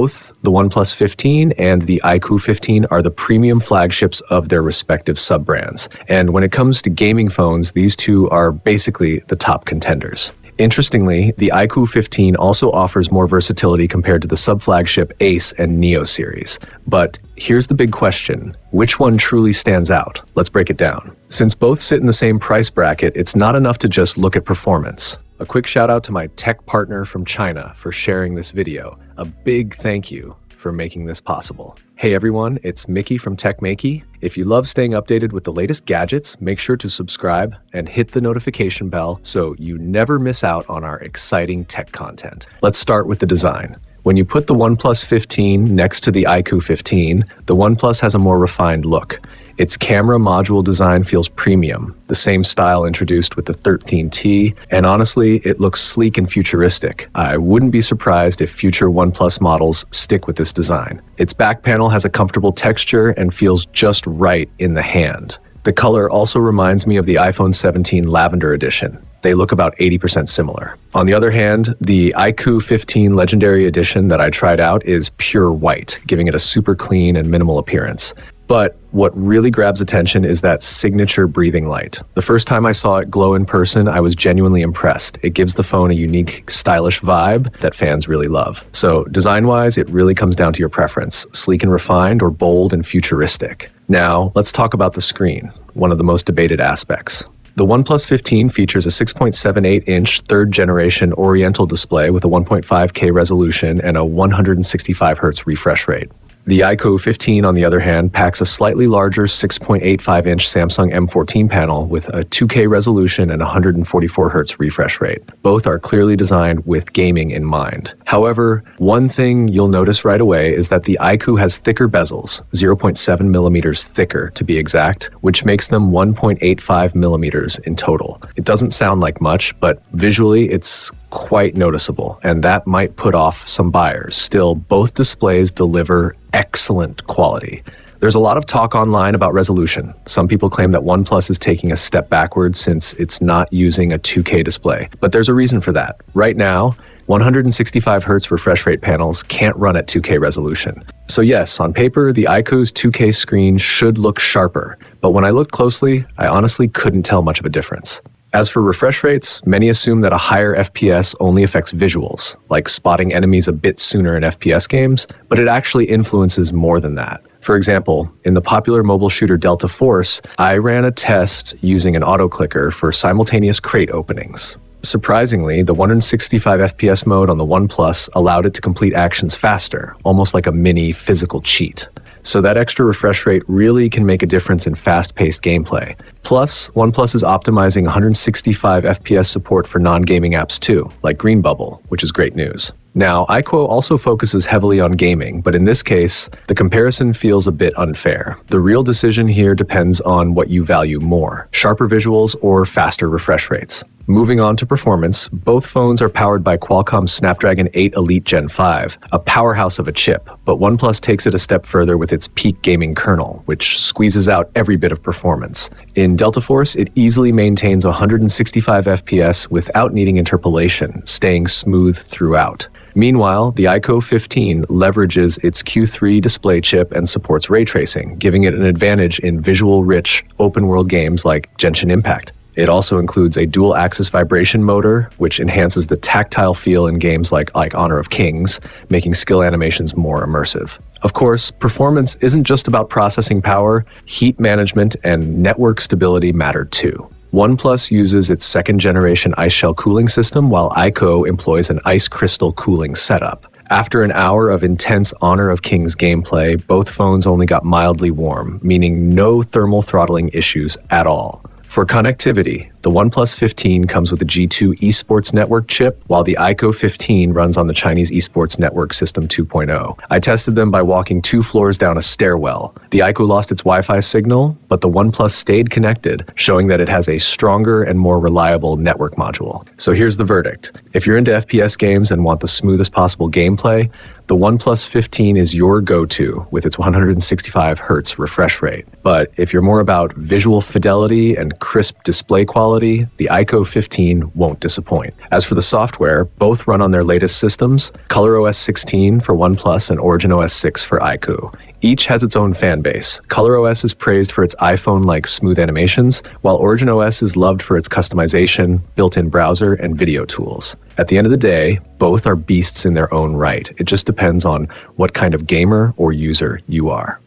Both the OnePlus 15 and the iQOO 15 are the premium flagships of their respective sub-brands. And when it comes to gaming phones, these two are basically the top contenders. Interestingly, the iQOO 15 also offers more versatility compared to the sub-flagship Ace and Neo series. But here's the big question. Which one truly stands out? Let's break it down. Since both sit in the same price bracket, it's not enough to just look at performance. A quick shout out to my tech partner from China for sharing this video. A big thank you for making this possible. Hey everyone, it's Maiky from techmaiky. If you love staying updated with the latest gadgets, make sure to subscribe and hit the notification bell so you never miss out on our exciting tech content. Let's start with the design. When you put the OnePlus 15 next to the iQOO 15, the OnePlus has a more refined look. Its camera module design feels premium, the same style introduced with the 13T, and honestly, it looks sleek and futuristic. I wouldn't be surprised if future OnePlus models stick with this design. Its back panel has a comfortable texture and feels just right in the hand. The color also reminds me of the iPhone 17 Lavender Edition. They look about 80% similar. On the other hand, the iQOO 15 Legendary Edition that I tried out is pure white, giving it a super clean and minimal appearance. But what really grabs attention is that signature breathing light. The first time I saw it glow in person, I was genuinely impressed. It gives the phone a unique, stylish vibe that fans really love. So design-wise, it really comes down to your preference, sleek and refined or bold and futuristic. Now, let's talk about the screen, one of the most debated aspects. The OnePlus 15 features a 6.78-inch third-generation Oriental display with a 1.5K resolution and a 165Hz refresh rate. The iQOO 15, on the other hand, packs a slightly larger 6.85-inch Samsung M14 panel with a 2K resolution and 144Hz refresh rate. Both are clearly designed with gaming in mind. However, one thing you'll notice right away is that the iQOO has thicker bezels, 0.7 millimeters thicker to be exact, which makes them 1.85 millimeters in total. It doesn't sound like much, but visually it's quite noticeable, and that might put off some buyers. Still, both displays deliver excellent quality. There's a lot of talk online about resolution. Some people claim that OnePlus is taking a step backwards since it's not using a 2K display, but there's a reason for that. Right now, 165Hz refresh rate panels can't run at 2K resolution. So yes, on paper, the iQOO's 2K screen should look sharper, but when I looked closely, I honestly couldn't tell much of a difference. As for refresh rates, many assume that a higher FPS only affects visuals, like spotting enemies a bit sooner in FPS games, but it actually influences more than that. For example, in the popular mobile shooter Delta Force, I ran a test using an auto clicker for simultaneous crate openings. Surprisingly, the 165 FPS mode on the OnePlus allowed it to complete actions faster, almost like a mini physical cheat. So that extra refresh rate really can make a difference in fast-paced gameplay. Plus, OnePlus is optimizing 165 FPS support for non-gaming apps too, like Green Bubble, which is great news. Now, iQOO also focuses heavily on gaming, but in this case, the comparison feels a bit unfair. The real decision here depends on what you value more, sharper visuals or faster refresh rates. Moving on to performance, both phones are powered by Qualcomm's Snapdragon 8 Elite Gen 5, a powerhouse of a chip, but OnePlus takes it a step further with its Peak gaming kernel, which squeezes out every bit of performance. In Delta Force, it easily maintains 165 FPS without needing interpolation, staying smooth throughout. Meanwhile, the iQOO 15 leverages its Q3 display chip and supports ray tracing, giving it an advantage in visual-rich, open-world games like Genshin Impact. It also includes a dual-axis vibration motor, which enhances the tactile feel in games like Honor of Kings, making skill animations more immersive. Of course, performance isn't just about processing power. Heat management and network stability matter too. OnePlus uses its second-generation ice shell cooling system, while iQOO employs an ice crystal cooling setup. After an hour of intense Honor of Kings gameplay, both phones only got mildly warm, meaning no thermal throttling issues at all. For connectivity, the OnePlus 15 comes with a G2 eSports network chip, while the iQOO 15 runs on the Chinese eSports network system 2.0. I tested them by walking 2 floors down a stairwell. The iQOO lost its Wi-Fi signal, but the OnePlus stayed connected, showing that it has a stronger and more reliable network module. So here's the verdict. If you're into FPS games and want the smoothest possible gameplay, the OnePlus 15 is your go-to with its 165Hz refresh rate. But if you're more about visual fidelity and crisp display quality, quality, the iQOO 15 won't disappoint. As for the software, both run on their latest systems, ColorOS 16 for OnePlus and OriginOS 6 for iQOO. Each has its own fan base. ColorOS is praised for its iPhone-like smooth animations, while OriginOS is loved for its customization, built-in browser, and video tools. At the end of the day, both are beasts in their own right. It just depends on what kind of gamer or user you are.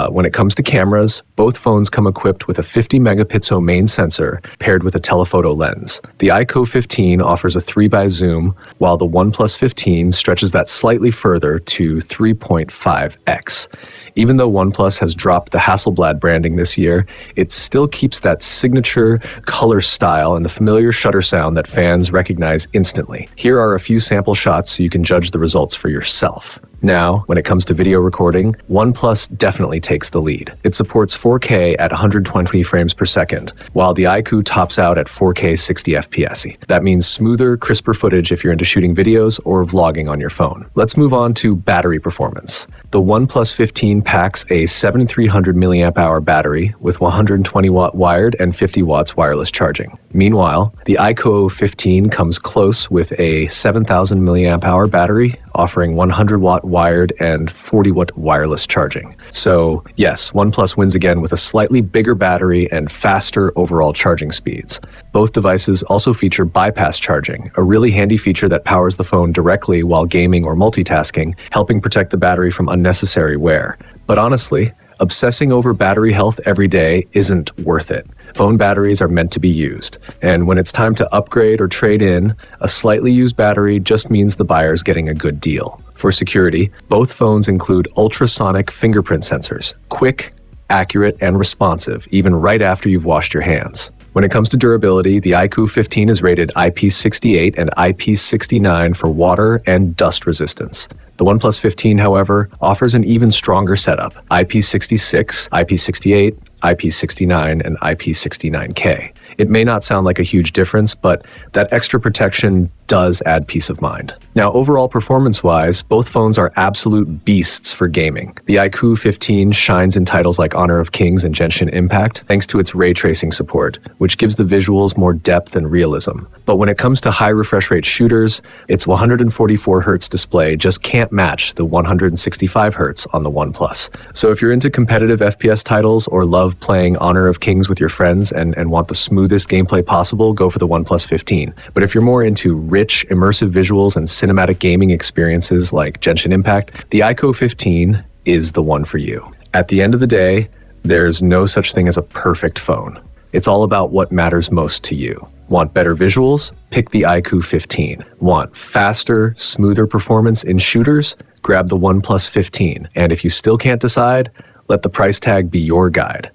When it comes to cameras, both phones come equipped with a 50 megapixel main sensor paired with a telephoto lens. The iQOO 15 offers a 3x zoom, while the OnePlus 15 stretches that slightly further to 3.5x. Even though OnePlus has dropped the Hasselblad branding this year, it still keeps that signature color style and the familiar shutter sound that fans recognize instantly. Here are a few sample shots so you can judge the results for yourself. Now, when it comes to video recording, OnePlus definitely takes the lead. It supports 4K at 120 frames per second, while the iQOO tops out at 4K 60 FPS. That means smoother, crisper footage if you're into shooting videos or vlogging on your phone. Let's move on to battery performance. The OnePlus 15 packs a 7300 mAh battery with 120 watt wired and 50 watts wireless charging. Meanwhile, the iQOO 15 comes close with a 7000 mAh battery, offering 100 watt wired and 40 watt wireless charging. So yes, OnePlus wins again with a slightly bigger battery and faster overall charging speeds. Both devices also feature bypass charging, a really handy feature that powers the phone directly while gaming or multitasking, helping protect the battery from unnecessary wear. But honestly, obsessing over battery health every day isn't worth it. Phone batteries are meant to be used, and when it's time to upgrade or trade in, a slightly used battery just means the buyer's getting a good deal. For security, both phones include ultrasonic fingerprint sensors, quick, accurate, and responsive, even right after you've washed your hands. When it comes to durability, the iQOO 15 is rated IP68 and IP69 for water and dust resistance. The OnePlus 15, however, offers an even stronger setup: IP66, IP68, IP69, and IP69K. It may not sound like a huge difference, but that extra protection does add peace of mind. Now, overall performance-wise, both phones are absolute beasts for gaming. The iQOO 15 shines in titles like Honor of Kings and Genshin Impact, thanks to its ray tracing support, which gives the visuals more depth and realism. But when it comes to high refresh rate shooters, its 144Hz display just can't match the 165Hz on the OnePlus. So if you're into competitive FPS titles or love playing Honor of Kings with your friends and want the smoothest gameplay possible, go for the OnePlus 15. But if you're more into rich, immersive visuals and cinematic gaming experiences like Genshin Impact, the iQOO 15 is the one for you. At the end of the day, there's no such thing as a perfect phone. It's all about what matters most to you. Want better visuals? Pick the iQOO 15. Want faster, smoother performance in shooters? Grab the OnePlus 15. And if you still can't decide, let the price tag be your guide.